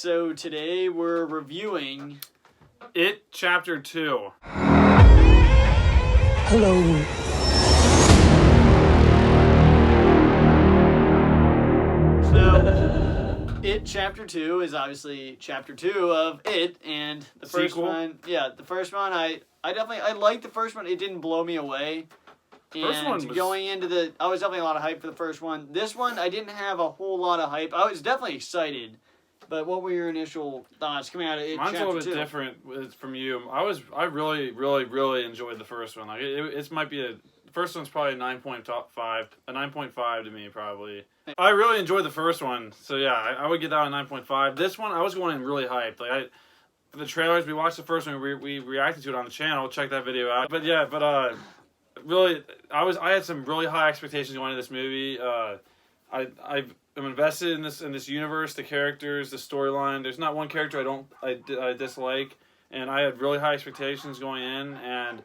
So today we're reviewing It Chapter 2. Hello. So It Chapter 2 is obviously Chapter 2 of It, and the first Sequel? one, the first one, I liked the first one. It didn't blow me away. First And one was- going into I was definitely a lot of hype for the first one. This one, I didn't have a whole lot of hype. I was definitely excited. But what were your initial thoughts coming out of It Mine's Chapter a little bit 2? different from you. I really enjoyed the first one. Like it might be the first one's probably a 9.5 to me probably. I really enjoyed the first one, so yeah, I would get that a 9.5. This one I was going in really hyped. Like for the trailers, we watched the first one, we reacted to it on the channel. Check that video out. But yeah, really, I had some really high expectations going into this movie. I'm invested in this universe, the characters, the storyline. There's not one character I dislike, and I had really high expectations going in, and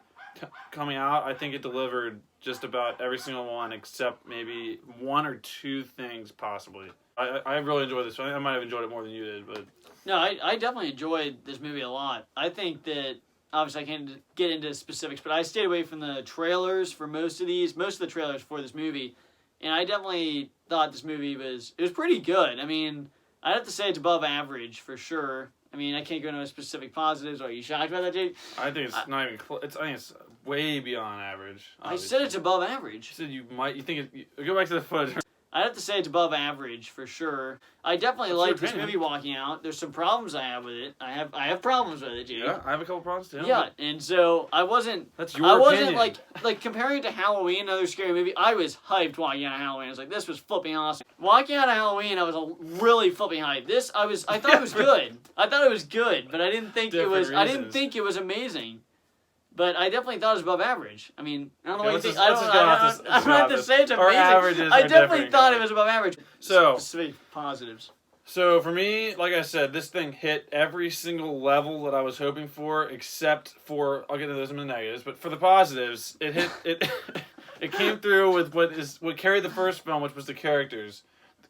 coming out, I think it delivered just about every single one except maybe one or two things possibly. I really enjoyed this one. I might have enjoyed it more than you did, but No, I definitely enjoyed this movie a lot. I think that, obviously I can't get into specifics, but I stayed away from the trailers for most of the trailers for this movie, and I definitely thought this movie was pretty good. I mean, I'd have to say it's above average for sure. I mean, I can't go into specific positives. Are you shocked by that, Jake? I think it's not even close. I think it's way beyond average. Obviously. I said it's above average. You said you think go back to the footage. I'd have to say it's above average for sure. I definitely like this movie walking out. There's some problems I have with it. I have problems with it, Jake. Yeah, I have a couple problems too. Yeah, and so I wasn't. That's your opinion. like comparing it to Halloween, another scary movie. I was hyped walking out of Halloween. I was like, this was flipping awesome. Walking out of Halloween, I was really flipping hyped. I thought it was good. I thought it was good, but I didn't think it was. I didn't think it was amazing. But I definitely thought it was above average. I mean, I don't know what you think. I don't have to say it's amazing. I definitely thought it was above average. So specific positives. So for me, like I said, this thing hit every single level that I was hoping for, except for I'll get into those in the negatives. But for the positives, it hit it. It came through with what carried the first film, which was the characters.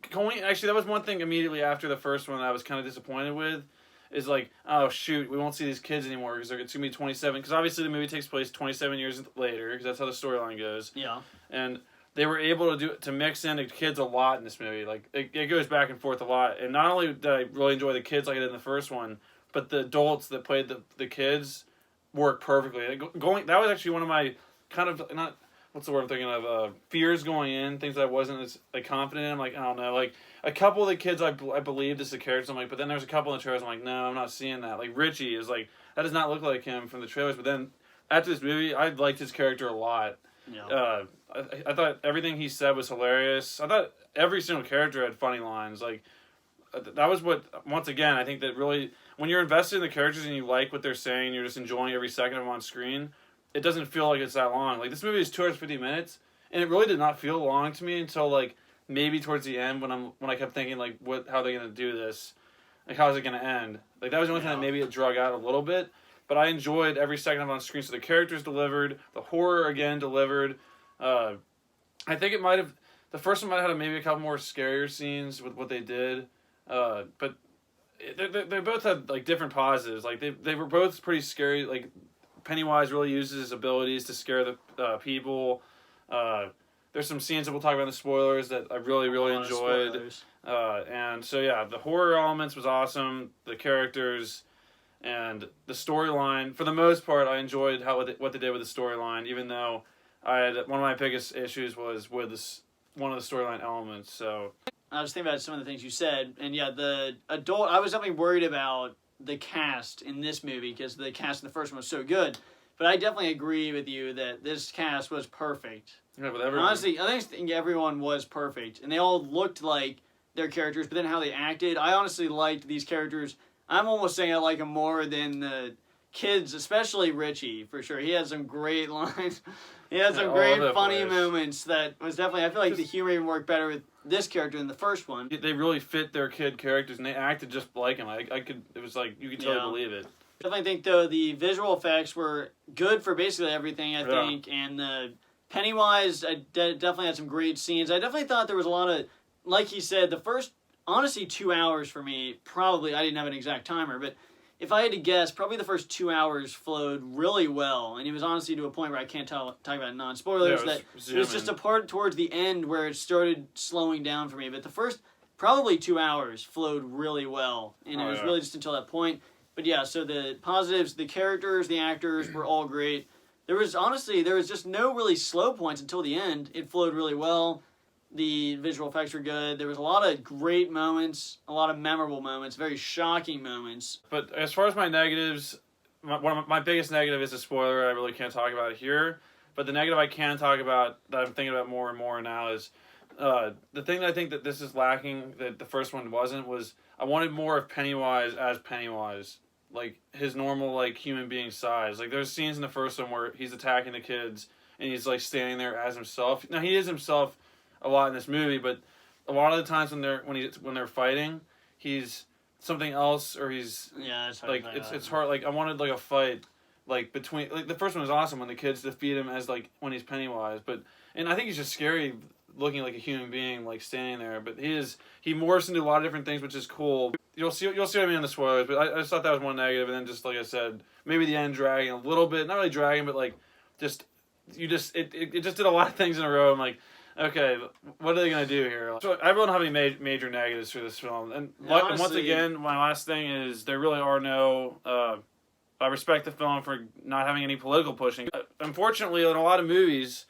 Actually, that was one thing immediately after the first one that I was kind of disappointed with. Is like, oh shoot, we won't see these kids anymore because it's gonna be 27. Because obviously the movie takes place 27 years later, because that's how the storyline goes. Yeah. And they were able to mix in the kids a lot in this movie. Like it goes back and forth a lot. And not only did I really enjoy the kids like I did in the first one, but the adults that played the kids worked perfectly. That was actually one of my kind of not what's the word I'm thinking of fears going in, things that I wasn't as confident in. I'm like, I don't know, like. A couple of the kids I believed as the characters, I'm like, but then there's a couple in the trailers, I'm like, no, I'm not seeing that. Like, Richie is like, that does not look like him from the trailers, but then, after this movie, I liked his character a lot. Yeah. I thought everything he said was hilarious. I thought every single character had funny lines. Like, that was what, once again, I think that really, when you're invested in the characters and you like what they're saying, you're just enjoying every second of them on screen, it doesn't feel like it's that long. Like, this movie is 250 minutes, and it really did not feel long to me until, like, maybe towards the end when I kept thinking like how are they gonna do this, like how is it gonna end, like that was the only thing that maybe it drug out a little bit, but I enjoyed every second of it on screen. So the characters delivered, the horror again delivered. I think the first one might have had maybe a couple more scarier scenes with what they did, but they both had like different positives. Like they were both pretty scary. Like Pennywise really uses his abilities to scare the people. There's some scenes that we'll talk about in the spoilers that I really enjoyed. And so yeah, the horror elements was awesome. The characters and the storyline, for the most part, I enjoyed what they did with the storyline. Even though one of my biggest issues was with one of the storyline elements. So I was thinking about some of the things you said, and yeah, I was definitely worried about the cast in this movie because the cast in the first one was so good. But I definitely agree with you that this cast was perfect. Yeah, with everyone. Honestly, I think everyone was perfect, and they all looked like their characters. But then how they acted, I honestly liked these characters. I'm almost saying I like them more than the kids, especially Richie for sure. He had some great lines. He had some great funny moments. That was definitely. I feel like the humor even worked better with this character than the first one. They really fit their kid characters, and they acted just like him. It was like you could totally believe it. I definitely think though the visual effects were good for basically everything. I think, and the Pennywise, I definitely had some great scenes. I definitely thought there was a lot of, like he said, the first honestly 2 hours for me. Probably, I didn't have an exact timer, but if I had to guess, probably the first 2 hours flowed really well, and it was honestly to a point where I can't talk about non-spoilers. Yeah, That it was just a part towards the end where it started slowing down for me. But the first probably 2 hours flowed really well, and it was really just until that point. But yeah, so the positives, the characters, the actors were all great. There was just no really slow points until the end. It flowed really well. The visual effects were good. There was a lot of great moments, a lot of memorable moments, very shocking moments. But as far as my negatives, my biggest negative is a spoiler. I really can't talk about it here. But the negative I can talk about that I'm thinking about more and more now is the thing that I think that this is lacking that the first one wasn't was I wanted more of Pennywise as Pennywise. Like his normal like human being size. Like there's scenes in the first one where he's attacking the kids and he's like standing there as himself. Now he is himself a lot in this movie, but a lot of the times when they're fighting, he's something else, or he's it's hard like it's hard. Like I wanted like a fight like between like the first one was awesome when the kids defeat him as like when he's Pennywise, and I think he's just scary looking like a human being like standing there. But he morphs into a lot of different things, which is cool. You'll see what I mean in the spoilers, but I just thought that was one negative, and then just like I said, maybe the end dragging a little bit, not really dragging, but like it just did a lot of things in a row. I'm like, okay, what are they going to do here? So I really don't have any major negatives for this film. And once again, my last thing is there really are no... I respect the film for not having any political pushing. Unfortunately, in a lot of movies,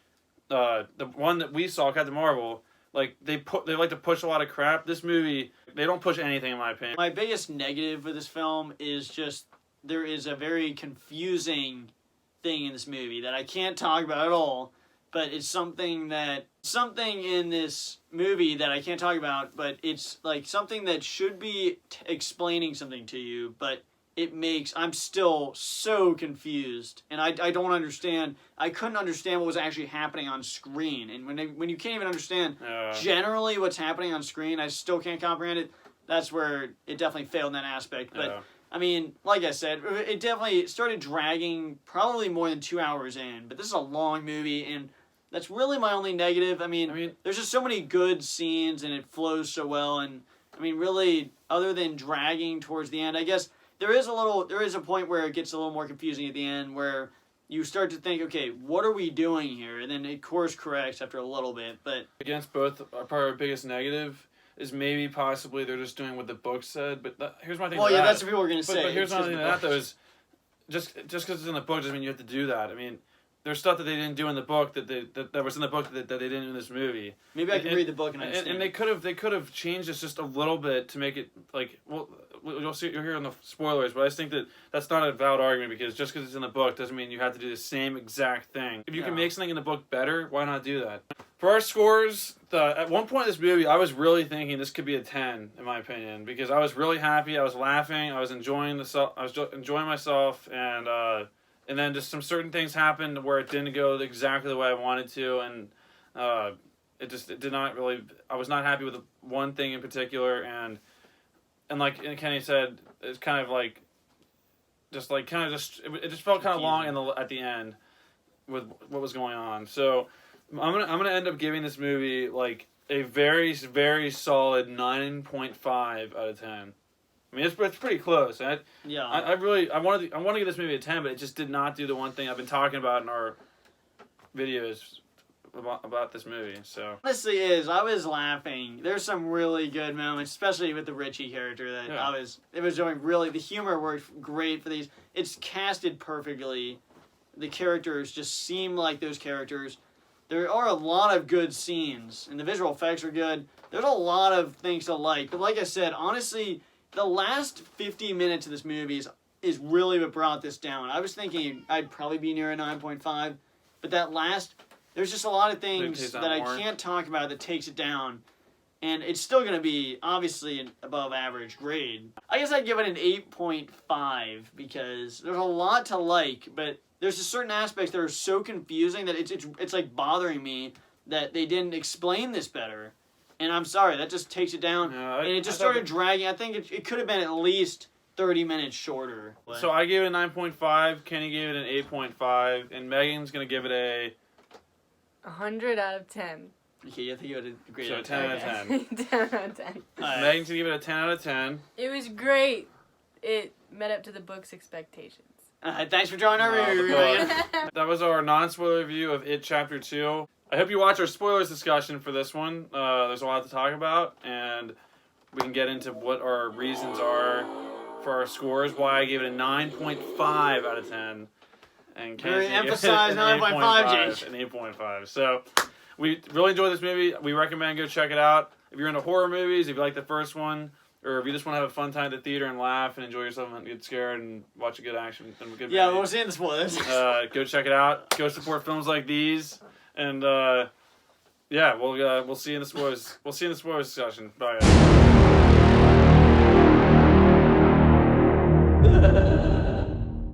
the one that we saw, Captain Marvel, like they like to push a lot of crap. This movie, they don't push anything in my opinion. My biggest negative with this film is just there is a very confusing thing in this movie that I can't talk about at all. But it's something in this movie that I can't talk about, but it's like something that should be explaining something to you, but I'm still so confused, and I don't understand. I couldn't understand what was actually happening on screen, and when you can't even understand generally what's happening on screen, I still can't comprehend it. That's where it definitely failed in that aspect, but... I mean, like I said, it definitely started dragging probably more than 2 hours in, but this is a long movie, and that's really my only negative. I mean, there's just so many good scenes, and it flows so well, and, I mean, really, other than dragging towards the end, I guess there is a point where it gets a little more confusing at the end, where you start to think, okay, what are we doing here? And then it course corrects after a little bit, but... Against both, probably our biggest negative is maybe possibly they're just doing what the book said, but here's my thing. Well, yeah, that's what people are going to say. But here's my thing to that, though, is just because it's in the book doesn't mean you have to do that. I mean, there's stuff that they didn't do in the book that was in the book that they didn't in this movie. Maybe I can read the book and understand. And they could have changed this just a little bit to make it like you'll hear in the spoilers, but I just think that's not a valid argument because just because it's in the book doesn't mean you have to do the same exact thing. If you can make something in the book better, why not do that? For our scores, at one point in this movie, I was really thinking this could be a 10, in my opinion, because I was really happy, I was laughing, I was enjoying myself, and then just some certain things happened where it didn't go exactly the way I wanted to, and it did not really. I was not happy with one thing in particular, and like Kenny said, it's kind of like, it just felt kind of long at the end with what was going on. So I'm gonna end up giving this movie like a very, very solid 9.5 out of 10. I mean, it's pretty close. I want to give this movie a 10, but it just did not do the one thing I've been talking about in our videos about this movie. So honestly, I was laughing. There's some really good moments, especially with the Richie character. It was doing really. The humor worked great for these. It's casted perfectly. The characters just seem like those characters. There are a lot of good scenes, and the visual effects are good. There's a lot of things to like. But like I said, honestly, the last 50 minutes of this movie is really what brought this down. I was thinking I'd probably be near a 9.5, but there's just a lot of things that I can't talk about that takes it down, and it's still going to be, obviously, an above average grade. I guess I'd give it an 8.5, because there's a lot to like, but there's just certain aspects that are so confusing that it's like bothering me that they didn't explain this better. And I'm sorry, that just takes it down. And it just started dragging. I think it could have been at least 30 minutes shorter. So I gave it a 9.5, Kenny gave it an 8.5, and Megan's going to give it a... 100 out of 10. Okay, I think you would agree. So to 10 out of 10. 10 out of 10. Alright. Megan's gonna give it a 10 out of 10. It was great. It met up to the book's expectations. Thanks for joining our Wow, review, the Ryan. That was our non-spoiler review of It Chapter 2. I hope you watch our spoilers discussion for this one. There's a lot to talk about, and we can get into what our reasons are for our scores, why I gave it a 9.5 out of 10. And Very Casey gave it emphasized an 9.5, 8.5, Jake. An 8.5. So, we really enjoyed this movie. We recommend go check it out. If you're into horror movies, if you like the first one, or if you just want to have a fun time at the theater and laugh and enjoy yourself and get scared and watch a good action and a good Yeah, movie, we'll see in the spoilers. go check it out. Go support films like these, and yeah, we'll see you in the spoilers. We'll see you in the spoilers discussion. Bye. Guys.